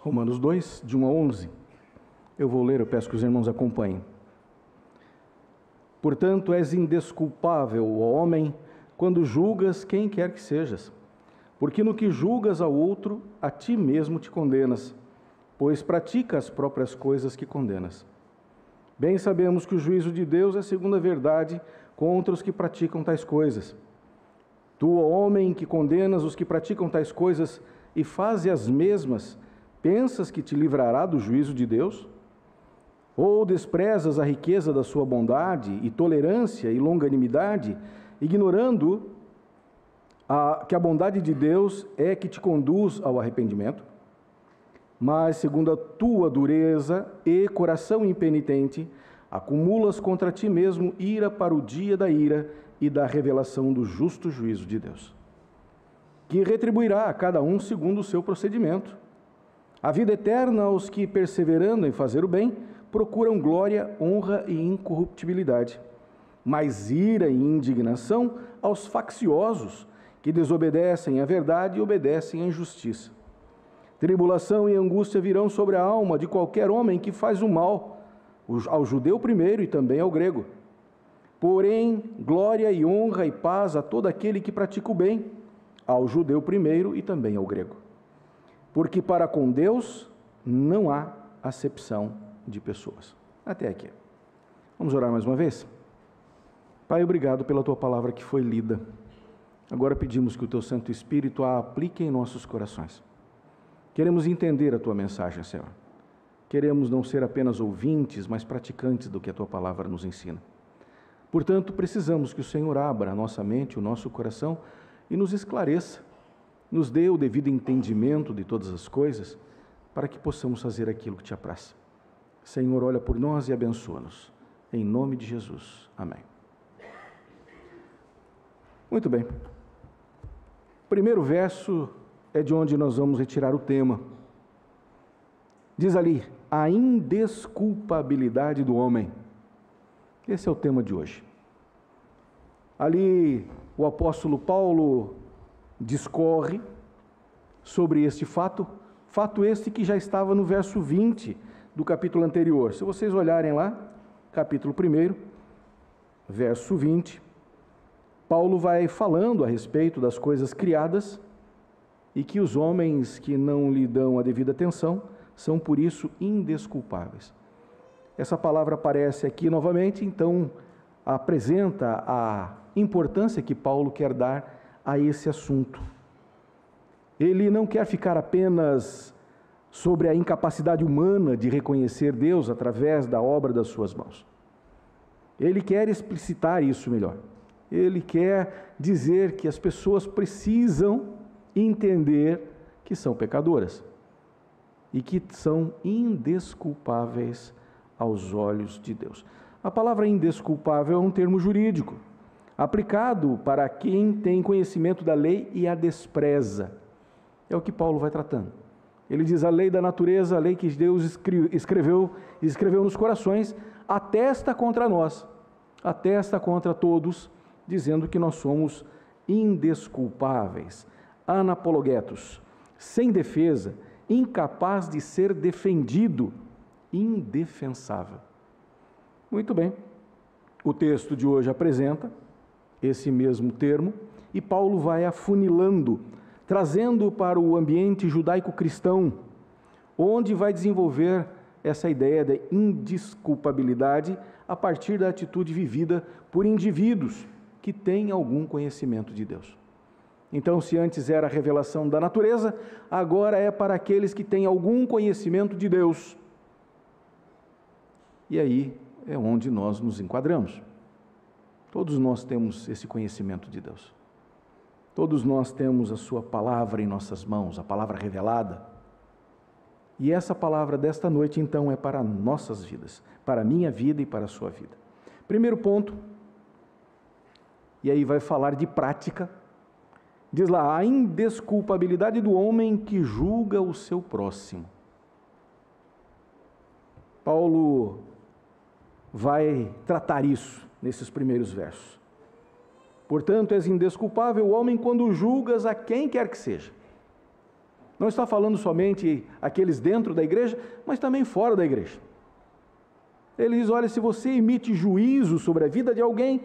Romanos 2, de 1 a 11. Eu vou ler, eu peço que os irmãos acompanhem. Portanto, és indesculpável, ó homem, quando julgas quem quer que sejas, porque no que julgas ao outro, a ti mesmo te condenas, pois pratica as próprias coisas que condenas. Bem sabemos que o juízo de Deus é segundo a verdade contra os que praticam tais coisas. Tu, ó homem, que condenas os que praticam tais coisas e fazes as mesmas, pensas que te livrará do juízo de Deus? Ou desprezas a riqueza da sua bondade e tolerância e longanimidade, ignorando que a bondade de Deus é que te conduz ao arrependimento? Mas, segundo a tua dureza e coração impenitente, acumulas contra ti mesmo ira para o dia da ira e da revelação do justo juízo de Deus, que retribuirá a cada um segundo o seu procedimento. A vida eterna aos que, perseverando em fazer o bem, procuram glória, honra e incorruptibilidade, mas ira e indignação aos facciosos, que desobedecem à verdade e obedecem à injustiça. Tribulação e angústia virão sobre a alma de qualquer homem que faz o mal, ao judeu primeiro e também ao grego. Porém, glória e honra e paz a todo aquele que pratica o bem, ao judeu primeiro e também ao grego. Porque para com Deus não há acepção de pessoas. Até aqui. Vamos orar mais uma vez? Pai, obrigado pela Tua palavra que foi lida. Agora pedimos que o Teu Santo Espírito a aplique em nossos corações. Queremos entender a Tua mensagem, Senhor. Queremos não ser apenas ouvintes, mas praticantes do que a Tua palavra nos ensina. Portanto, precisamos que o Senhor abra a nossa mente, o nosso coração e nos esclareça, nos dê o devido entendimento de todas as coisas, para que possamos fazer aquilo que Te apraz. Senhor, olha por nós e abençoa-nos. Em nome de Jesus. Amém. Muito bem. O primeiro verso é de onde nós vamos retirar o tema. Diz ali, a indesculpabilidade do homem. Esse é o tema de hoje. Ali o apóstolo Paulo discorre sobre este fato este que já estava no verso 20 do capítulo anterior. Se vocês olharem lá, capítulo 1, verso 20, Paulo vai falando a respeito das coisas criadas e que os homens que não lhe dão a devida atenção são por isso indesculpáveis. Essa palavra aparece aqui novamente, então apresenta a importância que Paulo quer dar a esse assunto. Ele não quer ficar apenas sobre a incapacidade humana de reconhecer Deus através da obra das suas mãos. Ele quer explicitar isso melhor. Ele quer dizer que as pessoas precisam entender que são pecadoras e que são indesculpáveis aos olhos de Deus. A palavra indesculpável é um termo jurídico, aplicado para quem tem conhecimento da lei e a despreza. É o que Paulo vai tratando. Ele diz a lei da natureza, a lei que Deus escreveu nos corações, atesta contra nós, atesta contra todos, dizendo que nós somos indesculpáveis, anapologetos, sem defesa, incapaz de ser defendido, indefensável. Muito bem, o texto de hoje apresenta esse mesmo termo e Paulo vai afunilando, trazendo para o ambiente judaico-cristão, onde vai desenvolver essa ideia da indesculpabilidade a partir da atitude vivida por indivíduos que têm algum conhecimento de Deus. Então, se antes era a revelação da natureza, agora é para aqueles que têm algum conhecimento de Deus. E aí é onde nós nos enquadramos. Todos nós temos esse conhecimento de Deus. Todos nós temos a sua palavra em nossas mãos, a palavra revelada. E essa palavra desta noite, então, é para nossas vidas, para a minha vida e para a sua vida. Primeiro ponto, e aí vai falar de prática, diz lá, a indesculpabilidade do homem que julga o seu próximo. Paulo vai tratar isso nesses primeiros versos. Portanto, és indesculpável o homem quando julgas a quem quer que seja. Não está falando somente aqueles dentro da igreja, mas também fora da igreja. Ele diz, olha, se você emite juízo sobre a vida de alguém,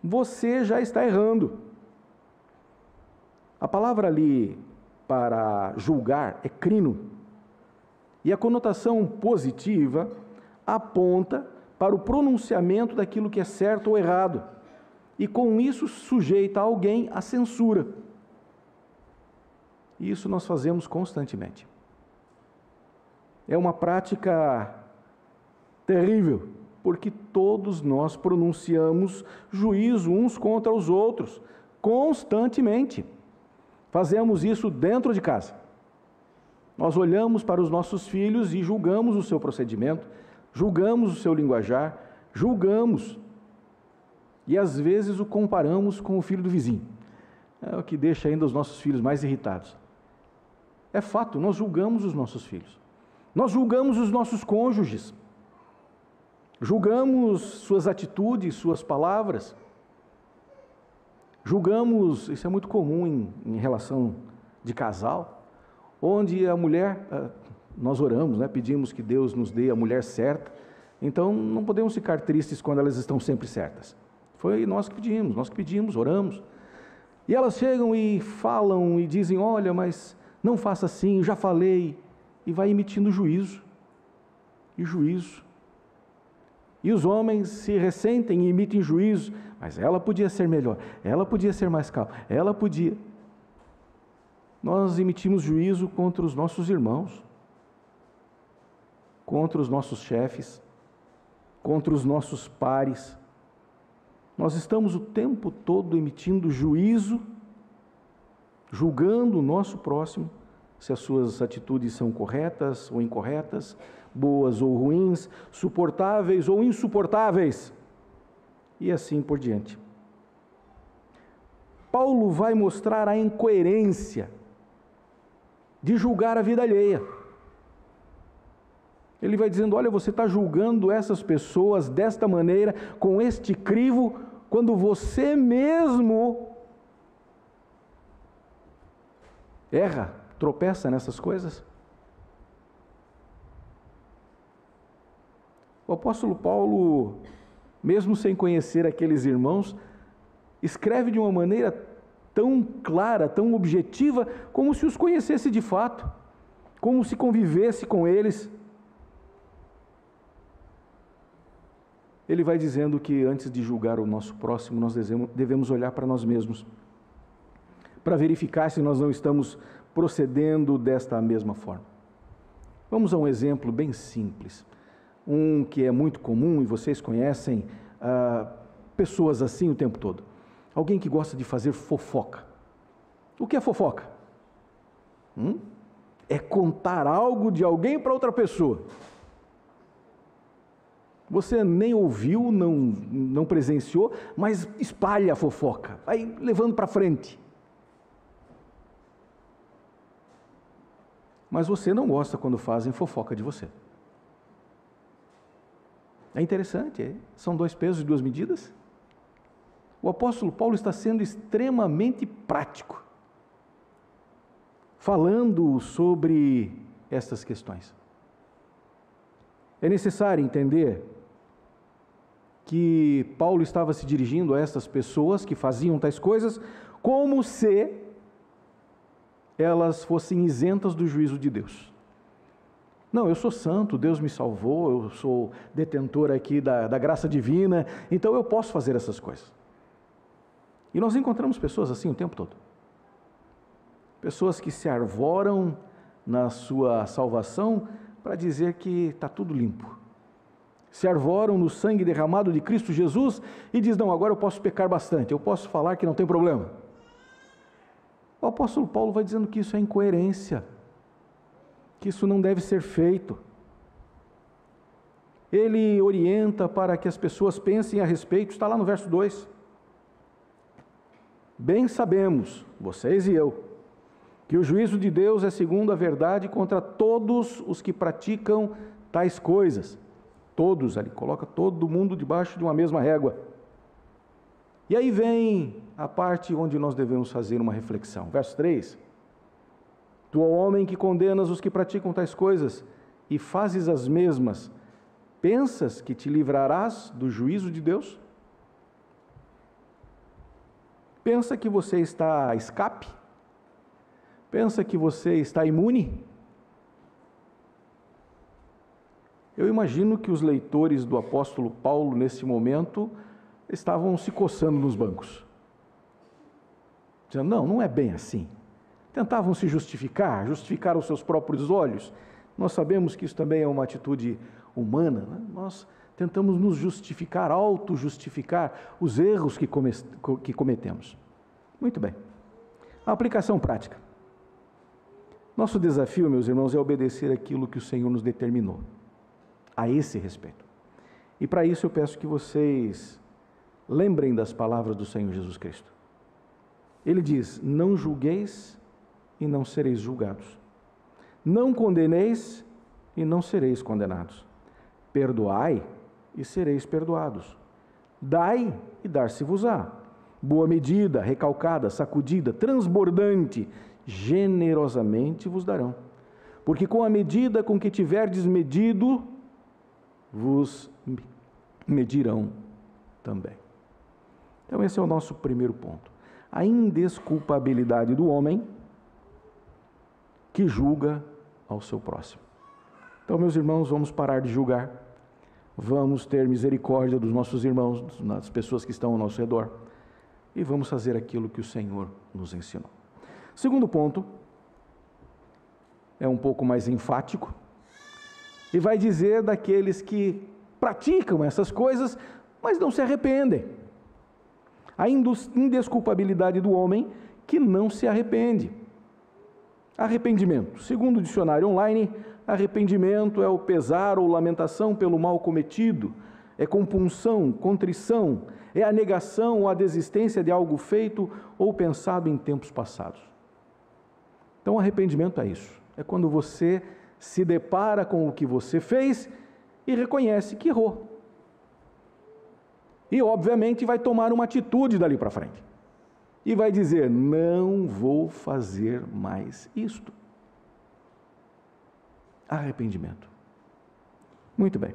você já está errando. A palavra ali para julgar é crino. E a conotação positiva aponta para o pronunciamento daquilo que é certo ou errado. E com isso sujeita alguém à censura. E isso nós fazemos constantemente. É uma prática terrível, porque todos nós pronunciamos juízo uns contra os outros, constantemente. Fazemos isso dentro de casa. Nós olhamos para os nossos filhos e julgamos o seu procedimento, julgamos o seu linguajar, julgamos. E às vezes o comparamos com o filho do vizinho. É o que deixa ainda os nossos filhos mais irritados. É fato, nós julgamos os nossos filhos. Nós julgamos os nossos cônjuges. Julgamos suas atitudes, suas palavras. Julgamos, isso é muito comum em relação de casal, onde a mulher, nós oramos, né, pedimos que Deus nos dê a mulher certa, então não podemos ficar tristes quando elas estão sempre certas. Foi nós que pedimos, oramos. E elas chegam e falam e dizem, olha, mas não faça assim, já falei, e vai emitindo juízo, e juízo. E os homens se ressentem e emitem juízo, mas ela podia ser melhor, ela podia ser mais calma, ela podia. Nós emitimos juízo contra os nossos irmãos, contra os nossos chefes, contra os nossos pares. Nós estamos o tempo todo emitindo juízo, julgando o nosso próximo, se as suas atitudes são corretas ou incorretas, boas ou ruins, suportáveis ou insuportáveis, e assim por diante. Paulo vai mostrar a incoerência de julgar a vida alheia. Ele vai dizendo, olha, você está julgando essas pessoas desta maneira, com este crivo, quando você mesmo erra, tropeça nessas coisas. O apóstolo Paulo, mesmo sem conhecer aqueles irmãos, escreve de uma maneira tão clara, tão objetiva, como se os conhecesse de fato, como se convivesse com eles. Ele vai dizendo que antes de julgar o nosso próximo, nós devemos olhar para nós mesmos, para verificar se nós não estamos procedendo desta mesma forma. Vamos a um exemplo bem simples, um que é muito comum e vocês conhecem pessoas assim o tempo todo. Alguém que gosta de fazer fofoca. O que é fofoca? É contar algo de alguém para outra pessoa. Você nem ouviu, não presenciou, mas espalha a fofoca, vai levando para frente. Mas você não gosta quando fazem fofoca de você. É interessante, são 2 pesos e 2 medidas. O apóstolo Paulo está sendo extremamente prático, falando sobre estas questões. É necessário entender que Paulo estava se dirigindo a essas pessoas que faziam tais coisas, como se elas fossem isentas do juízo de Deus. Não, eu sou santo, Deus me salvou, eu sou detentor aqui da graça divina, então eu posso fazer essas coisas. E nós encontramos pessoas assim o tempo todo. Pessoas que se arvoram na sua salvação para dizer que está tudo limpo. Se arvoram no sangue derramado de Cristo Jesus e diz, não, agora eu posso pecar bastante, eu posso falar que não tem problema. O apóstolo Paulo vai dizendo que isso é incoerência, que isso não deve ser feito. Ele orienta para que as pessoas pensem a respeito, está lá no verso 2. Bem sabemos, vocês e eu, que o juízo de Deus é segundo a verdade contra todos os que praticam tais coisas. Todos, ele coloca todo mundo debaixo de uma mesma régua. E aí vem a parte onde nós devemos fazer uma reflexão. Verso 3. Tu, ó homem, que condenas os que praticam tais coisas e fazes as mesmas, pensas que te livrarás do juízo de Deus? Pensa que você está a escape? Pensa que você está imune? Eu imagino que os leitores do apóstolo Paulo, nesse momento, estavam se coçando nos bancos, dizendo, não é bem assim. Tentavam se justificar os seus próprios olhos. Nós sabemos que isso também é uma atitude humana, né? Nós tentamos nos justificar, auto-justificar os erros que cometemos. Muito bem. A aplicação prática. Nosso desafio, meus irmãos, é obedecer aquilo que o Senhor nos determinou, a esse respeito. E para isso eu peço que vocês lembrem das palavras do Senhor Jesus Cristo. Ele diz, não julgueis e não sereis julgados. Não condeneis e não sereis condenados. Perdoai e sereis perdoados. Dai e dar-se-vos-á. Boa medida, recalcada, sacudida, transbordante, generosamente vos darão. Porque com a medida com que tiverdes medido, vos medirão também. Então esse é o nosso primeiro ponto. A indesculpabilidade do homem que julga ao seu próximo. Então, meus irmãos, vamos parar de julgar, vamos ter misericórdia dos nossos irmãos, das pessoas que estão ao nosso redor, e vamos fazer aquilo que o Senhor nos ensinou. Segundo ponto, é um pouco mais enfático, e vai dizer daqueles que praticam essas coisas, mas não se arrependem. A indesculpabilidade do homem que não se arrepende. Arrependimento. Segundo o dicionário online, arrependimento é o pesar ou lamentação pelo mal cometido, é compunção, contrição, é a negação ou a desistência de algo feito ou pensado em tempos passados. Então, arrependimento é isso. É quando você se depara com o que você fez e reconhece que errou. E, obviamente, vai tomar uma atitude dali para frente. E vai dizer, não vou fazer mais isto. Arrependimento. Muito bem.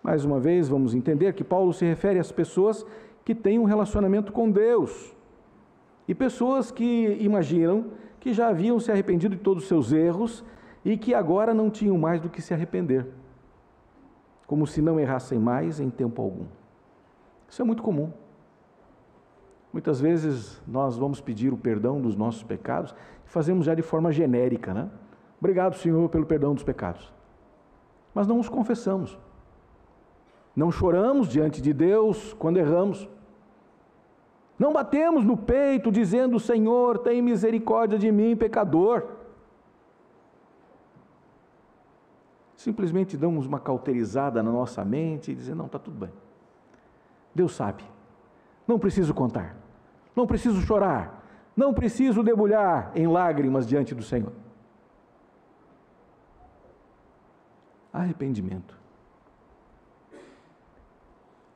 Mais uma vez, vamos entender que Paulo se refere às pessoas que têm um relacionamento com Deus. E pessoas que imaginam que já haviam se arrependido de todos os seus erros e que agora não tinham mais do que se arrepender. Como se não errassem mais em tempo algum. Isso é muito comum. Muitas vezes nós vamos pedir o perdão dos nossos pecados e fazemos já de forma genérica, né? Obrigado, Senhor, pelo perdão dos pecados. Mas não os confessamos. Não choramos diante de Deus quando erramos. Não batemos no peito dizendo, Senhor, tem misericórdia de mim, pecador. Simplesmente damos uma cauterizada na nossa mente e dizemos, não, está tudo bem. Deus sabe. Não preciso contar. Não preciso chorar. Não preciso debulhar em lágrimas diante do Senhor. Arrependimento.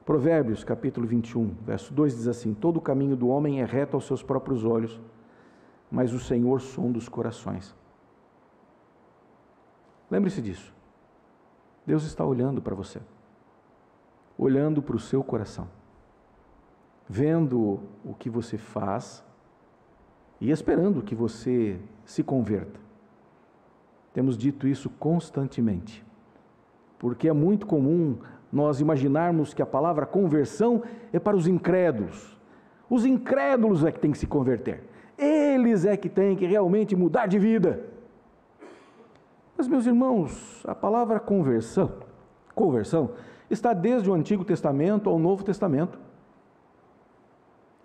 Provérbios, capítulo 21, verso 2 diz assim, todo o caminho do homem é reto aos seus próprios olhos, mas o Senhor sonda os corações. Lembre-se disso. Deus está olhando para você. Olhando para o seu coração. Vendo o que você faz e esperando que você se converta. Temos dito isso constantemente, porque é muito comum nós imaginarmos que a palavra conversão é para os incrédulos. Os incrédulos é que têm que se converter. Eles é que têm que realmente mudar de vida. Mas, meus irmãos, a palavra conversão está desde o Antigo Testamento ao Novo Testamento.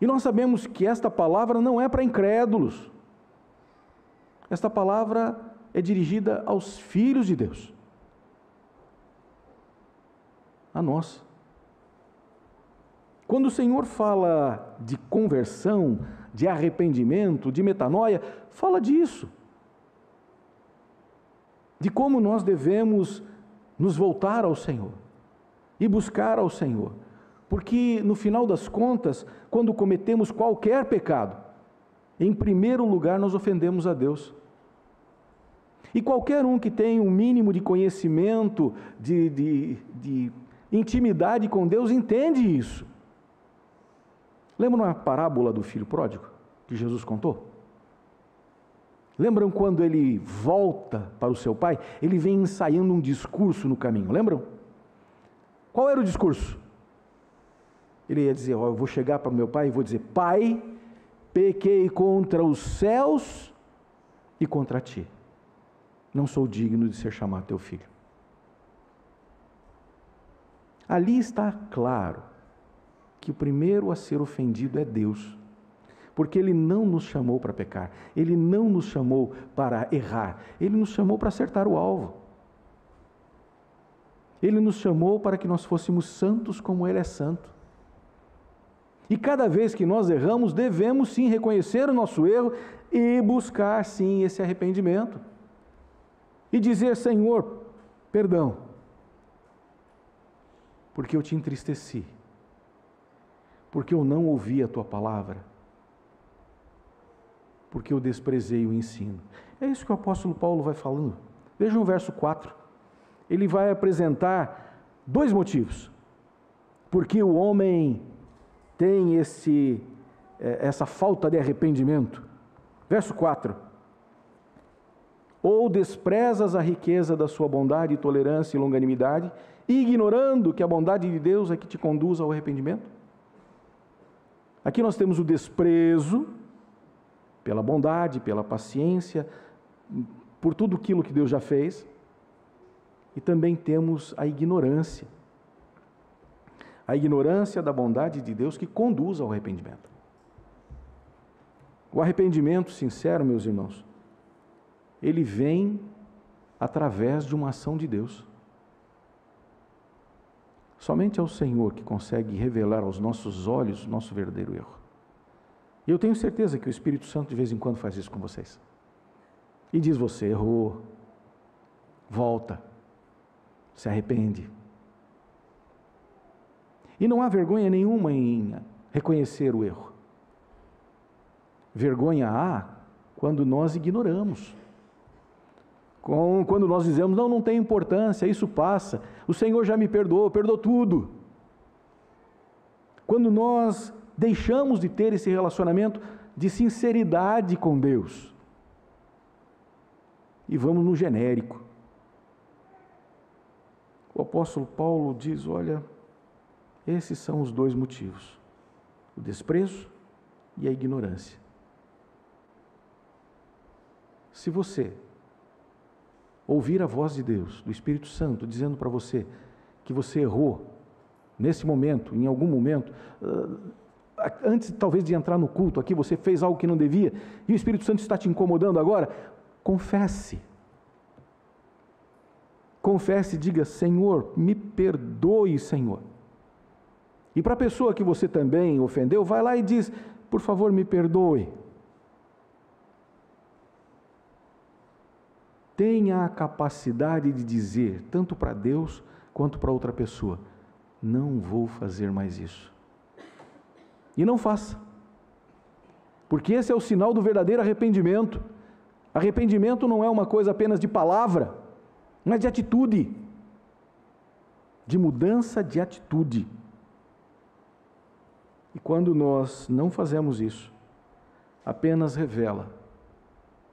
E nós sabemos que esta palavra não é para incrédulos. Esta palavra é dirigida aos filhos de Deus. A nós. Quando o Senhor fala de conversão, de arrependimento, de metanoia, fala disso. De como nós devemos nos voltar ao Senhor e buscar ao Senhor. Porque, no final das contas, quando cometemos qualquer pecado, em primeiro lugar nós ofendemos a Deus. E qualquer um que tenha um mínimo de conhecimento, de intimidade com Deus, entende isso. Lembram a parábola do filho pródigo, que Jesus contou? Lembram quando ele volta para o seu pai? Ele vem ensaiando um discurso no caminho, lembram? Qual era o discurso? Ele ia dizer, eu vou chegar para o meu pai e vou dizer, pai, pequei contra os céus e contra ti. Não sou digno de ser chamado teu filho. Ali está claro que o primeiro a ser ofendido é Deus, porque Ele não nos chamou para pecar, Ele não nos chamou para errar, Ele nos chamou para acertar o alvo. Ele nos chamou para que nós fôssemos santos como Ele é santo. E cada vez que nós erramos, devemos sim reconhecer o nosso erro e buscar sim esse arrependimento. E dizer, Senhor, perdão, porque eu te entristeci, porque eu não ouvi a tua palavra, porque eu desprezei o ensino. É isso que o apóstolo Paulo vai falando. Veja o verso 4. Ele vai apresentar dois motivos. Porque o homem tem essa falta de arrependimento. Verso 4. Ou desprezas a riqueza da sua bondade, tolerância e longanimidade, ignorando que a bondade de Deus é que te conduz ao arrependimento? Aqui nós temos o desprezo pela bondade, pela paciência, por tudo aquilo que Deus já fez, e também temos a ignorância da bondade de Deus que conduz ao arrependimento. O arrependimento sincero, meus irmãos, ele vem através de uma ação de Deus. Somente é o Senhor que consegue revelar aos nossos olhos o nosso verdadeiro erro. E eu tenho certeza que o Espírito Santo de vez em quando faz isso com vocês. E diz, você errou, volta, se arrepende. E não há vergonha nenhuma em reconhecer o erro. Vergonha há quando nós ignoramos. Quando nós dizemos, não tem importância, isso passa, o Senhor já me perdoou tudo. Quando nós deixamos de ter esse relacionamento de sinceridade com Deus, e vamos no genérico. O apóstolo Paulo diz, olha, esses são os dois motivos, o desprezo e a ignorância. Se você ouvir a voz de Deus, do Espírito Santo, dizendo para você que você errou, nesse momento, em algum momento, antes talvez de entrar no culto aqui, você fez algo que não devia, e o Espírito Santo está te incomodando agora, confesse. Confesse e diga, Senhor, me perdoe, Senhor. E para a pessoa que você também ofendeu, vai lá e diz, por favor, me perdoe. Tenha a capacidade de dizer, tanto para Deus quanto para outra pessoa, não vou fazer mais isso. E não faça. Porque esse é o sinal do verdadeiro arrependimento. Arrependimento não é uma coisa apenas de palavra, mas de atitude. De mudança de atitude. E quando nós não fazemos isso, apenas revela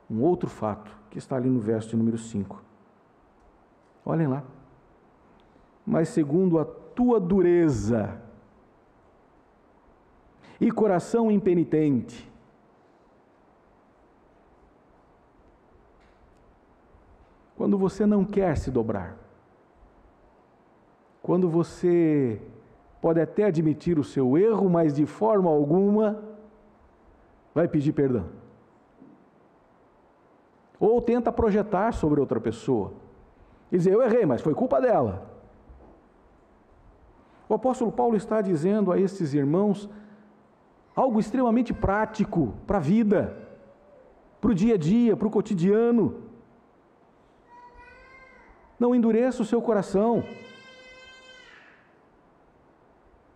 um outro fato, que está ali no verso de número 5. Olhem lá. Mas segundo a tua dureza e coração impenitente, quando você não quer se dobrar, quando você pode até admitir o seu erro, mas de forma alguma vai pedir perdão. Ou tenta projetar sobre outra pessoa. E dizer, eu errei, mas foi culpa dela. O apóstolo Paulo está dizendo a esses irmãos algo extremamente prático para a vida, para o dia a dia, para o cotidiano. Não endureça o seu coração.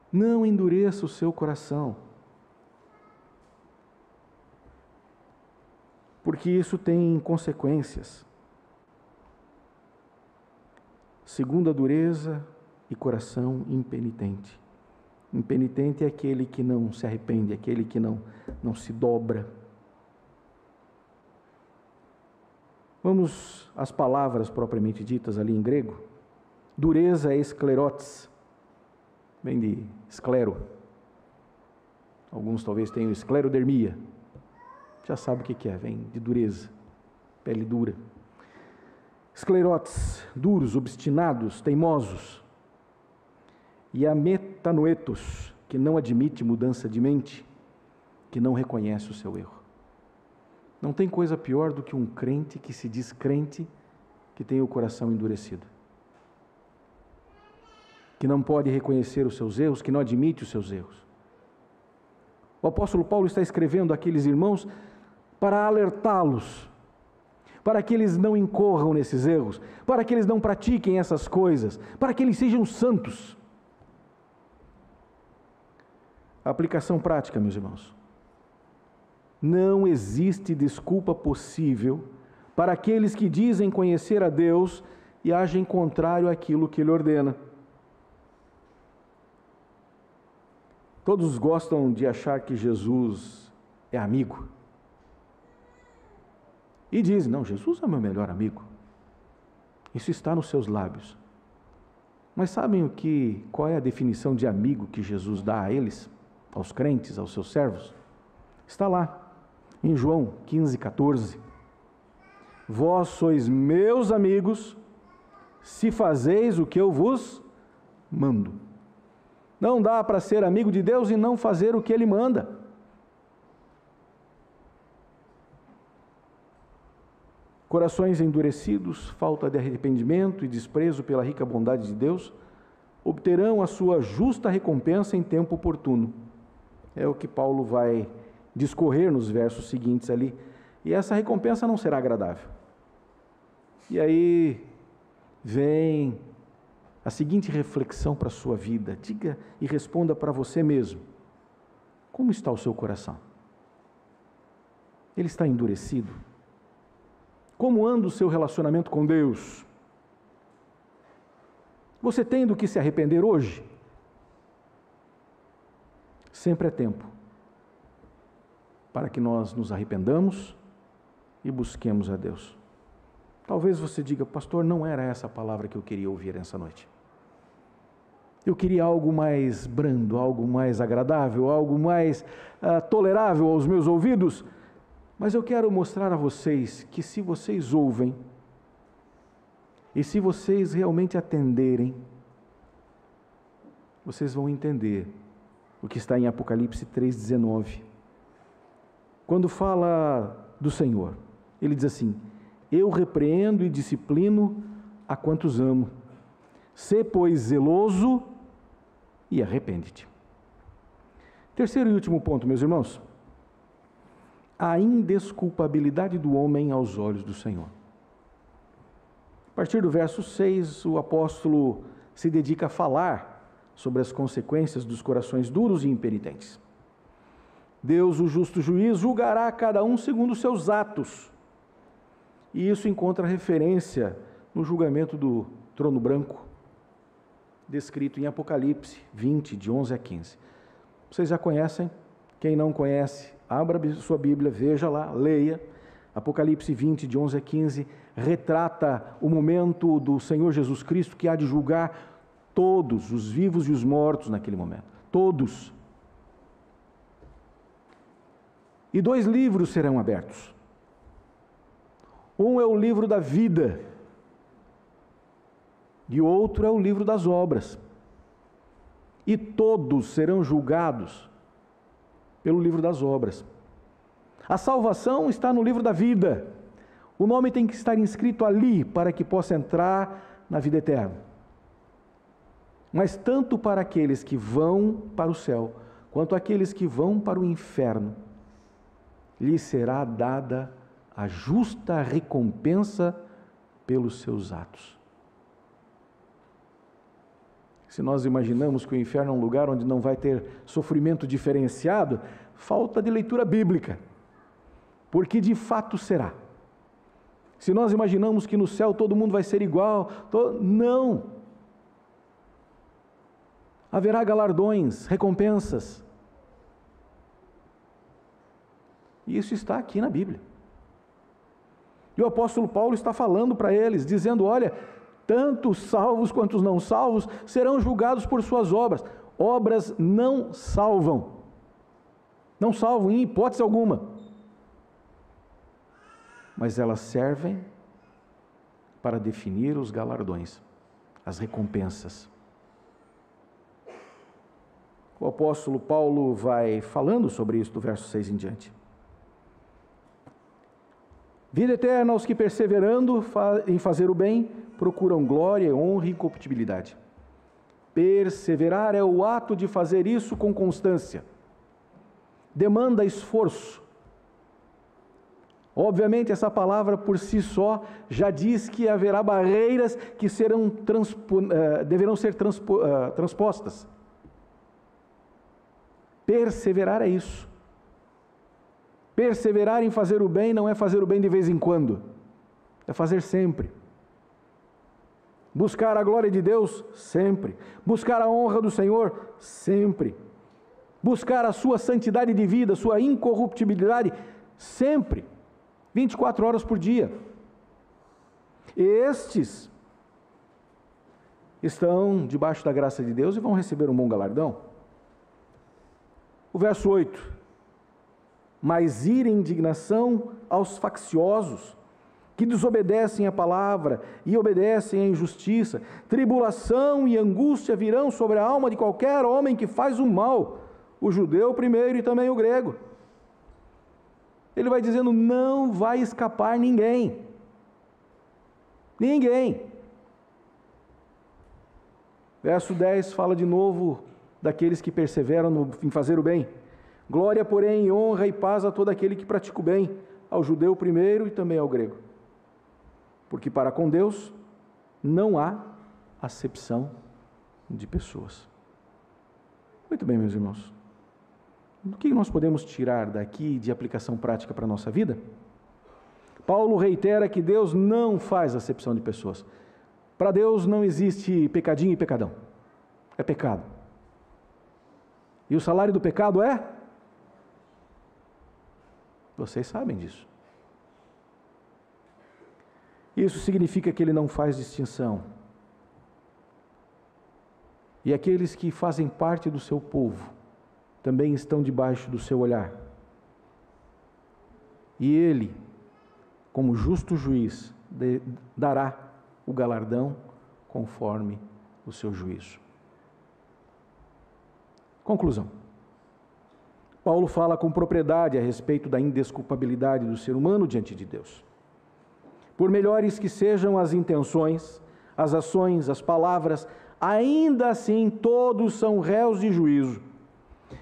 Não endureça o seu coração. Porque isso tem consequências. Segunda dureza e coração impenitente. Impenitente é aquele que não se arrepende, aquele que não se dobra. Vamos às palavras propriamente ditas ali em grego. Dureza é esclerotes, vem de esclero. Alguns talvez tenham esclerodermia. Já sabe o que é, vem de dureza, pele dura. Esclerotes, duros, obstinados, teimosos. E a metanoetos, que não admite mudança de mente, que não reconhece o seu erro. Não tem coisa pior do que um crente que se diz crente, que tem o coração endurecido. Que não pode reconhecer os seus erros, que não admite os seus erros. O apóstolo Paulo está escrevendo àqueles irmãos para alertá-los, para que eles não incorram nesses erros, para que eles não pratiquem essas coisas, para que eles sejam santos. A aplicação prática, meus irmãos. Não existe desculpa possível para aqueles que dizem conhecer a Deus e agem contrário àquilo que Ele ordena. Todos gostam de achar que Jesus é amigo. E dizem, não, Jesus é meu melhor amigo. Isso está nos seus lábios. Mas sabem qual é a definição de amigo que Jesus dá a eles, aos crentes, aos seus servos? Está lá, em João 15,14. Vós sois meus amigos, se fazeis o que eu vos mando. Não dá para ser amigo de Deus e não fazer o que Ele manda. Corações endurecidos, falta de arrependimento e desprezo pela rica bondade de Deus, obterão a sua justa recompensa em tempo oportuno. É o que Paulo vai discorrer nos versos seguintes ali. E essa recompensa não será agradável. E aí vem a seguinte reflexão para a sua vida. Diga e responda para você mesmo. Como está o seu coração? Ele está endurecido? Como anda o seu relacionamento com Deus? Você tem do que se arrepender hoje? Sempre é tempo para que nós nos arrependamos e busquemos a Deus. Talvez você diga, pastor, não era essa a palavra que eu queria ouvir essa noite. Eu queria algo mais brando, algo mais agradável, algo mais tolerável aos meus ouvidos. Mas eu quero mostrar a vocês que se vocês ouvem, e se vocês realmente atenderem, vocês vão entender o que está em Apocalipse 3,19. Quando fala do Senhor, Ele diz assim, eu repreendo e disciplino a quantos amo. Sê, pois, zeloso e arrepende-te. Terceiro e último ponto, meus irmãos. A indesculpabilidade do homem aos olhos do Senhor. A partir do verso 6, o apóstolo se dedica a falar sobre as consequências dos corações duros e impenitentes. Deus, o justo juiz, julgará cada um segundo os seus atos. E isso encontra referência no julgamento do trono branco, descrito em Apocalipse 20, de 11 a 15. Vocês já conhecem? Quem não conhece, abra sua Bíblia, veja lá, leia. Apocalipse 20, de 11 a 15, retrata o momento do Senhor Jesus Cristo que há de julgar todos, os vivos e os mortos naquele momento. Todos. E 2 livros serão abertos. Um é o livro da vida, e outro é o livro das obras. E todos serão julgados pelo livro das obras. A salvação está no livro da vida. O nome tem que estar inscrito ali para que possa entrar na vida eterna. Mas tanto para aqueles que vão para o céu, quanto aqueles que vão para o inferno, lhes será dada a justa recompensa pelos seus atos. Se nós imaginamos que o inferno é um lugar onde não vai ter sofrimento diferenciado, falta de leitura bíblica, porque de fato será. Se nós imaginamos que no céu todo mundo vai ser igual, não. Haverá galardões, recompensas. E isso está aqui na Bíblia. E o apóstolo Paulo está falando para eles, dizendo: olha, tanto os salvos quanto os não salvos serão julgados por suas obras. Obras não salvam. Não salvam em hipótese alguma. Mas elas servem para definir os galardões, as recompensas. O apóstolo Paulo vai falando sobre isso do verso 6 em diante. Vida eterna aos que, perseverando em fazer o bem, procuram glória, honra e incorruptibilidade. Perseverar é o ato de fazer isso com constância. Demanda esforço. Obviamente, essa palavra por si só já diz que haverá barreiras que deverão ser transpostas. Perseverar é isso. Perseverar em fazer o bem não é fazer o bem de vez em quando, é fazer sempre. Buscar a glória de Deus, sempre. Buscar a honra do Senhor, sempre. Buscar a sua santidade de vida, sua incorruptibilidade, sempre. 24 horas por dia. Estes estão debaixo da graça de Deus e vão receber um bom galardão. O verso 8: mas ira e indignação aos facciosos, que desobedecem a palavra e obedecem à injustiça. Tribulação e angústia virão sobre a alma de qualquer homem que faz o mal, o judeu primeiro e também o grego. Ele vai dizendo: não vai escapar ninguém. Ninguém. Verso 10 fala de novo daqueles que perseveram em fazer o bem. Glória, porém, honra e paz a todo aquele que pratica o bem, ao judeu primeiro e também ao grego. Porque para com Deus não há acepção de pessoas. Muito bem, meus irmãos. O que nós podemos tirar daqui de aplicação prática para a nossa vida? Paulo reitera que Deus não faz acepção de pessoas. Para Deus não existe pecadinho e pecadão. É pecado. E o salário do pecado é? Vocês sabem disso. Isso significa que ele não faz distinção. E aqueles que fazem parte do seu povo também estão debaixo do seu olhar. E ele, como justo juiz, dará o galardão conforme o seu juízo. Conclusão. Paulo fala com propriedade a respeito da indesculpabilidade do ser humano diante de Deus. Por melhores que sejam as intenções, as ações, as palavras, ainda assim todos são réus de juízo.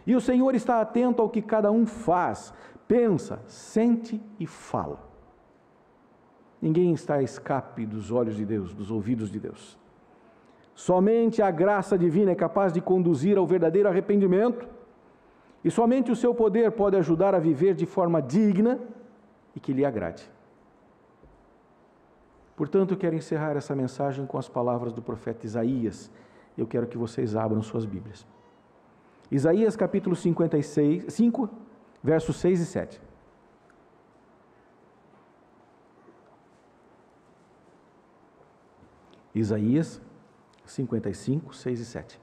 E o Senhor está atento ao que cada um faz, pensa, sente e fala. Ninguém está a escape dos olhos de Deus, dos ouvidos de Deus. Somente a graça divina é capaz de conduzir ao verdadeiro arrependimento, e somente o seu poder pode ajudar a viver de forma digna e que lhe agrade. Portanto, eu quero encerrar essa mensagem com as palavras do profeta Isaías. Eu quero que vocês abram suas Bíblias. Isaías capítulo 5, versos 6 e 7. Isaías 55, 6 e 7.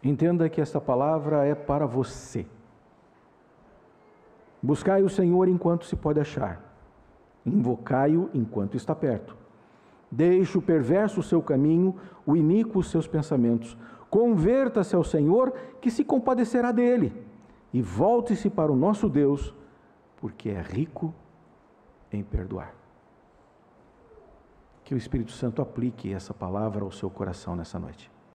Entenda que esta palavra é para você. Buscai o Senhor enquanto se pode achar. Invocai-o enquanto está perto. Deixe o perverso o seu caminho, o iníquo os seus pensamentos. Converta-se ao Senhor, que se compadecerá dele. E volte-se para o nosso Deus, porque é rico em perdoar. Que o Espírito Santo aplique essa palavra ao seu coração nessa noite.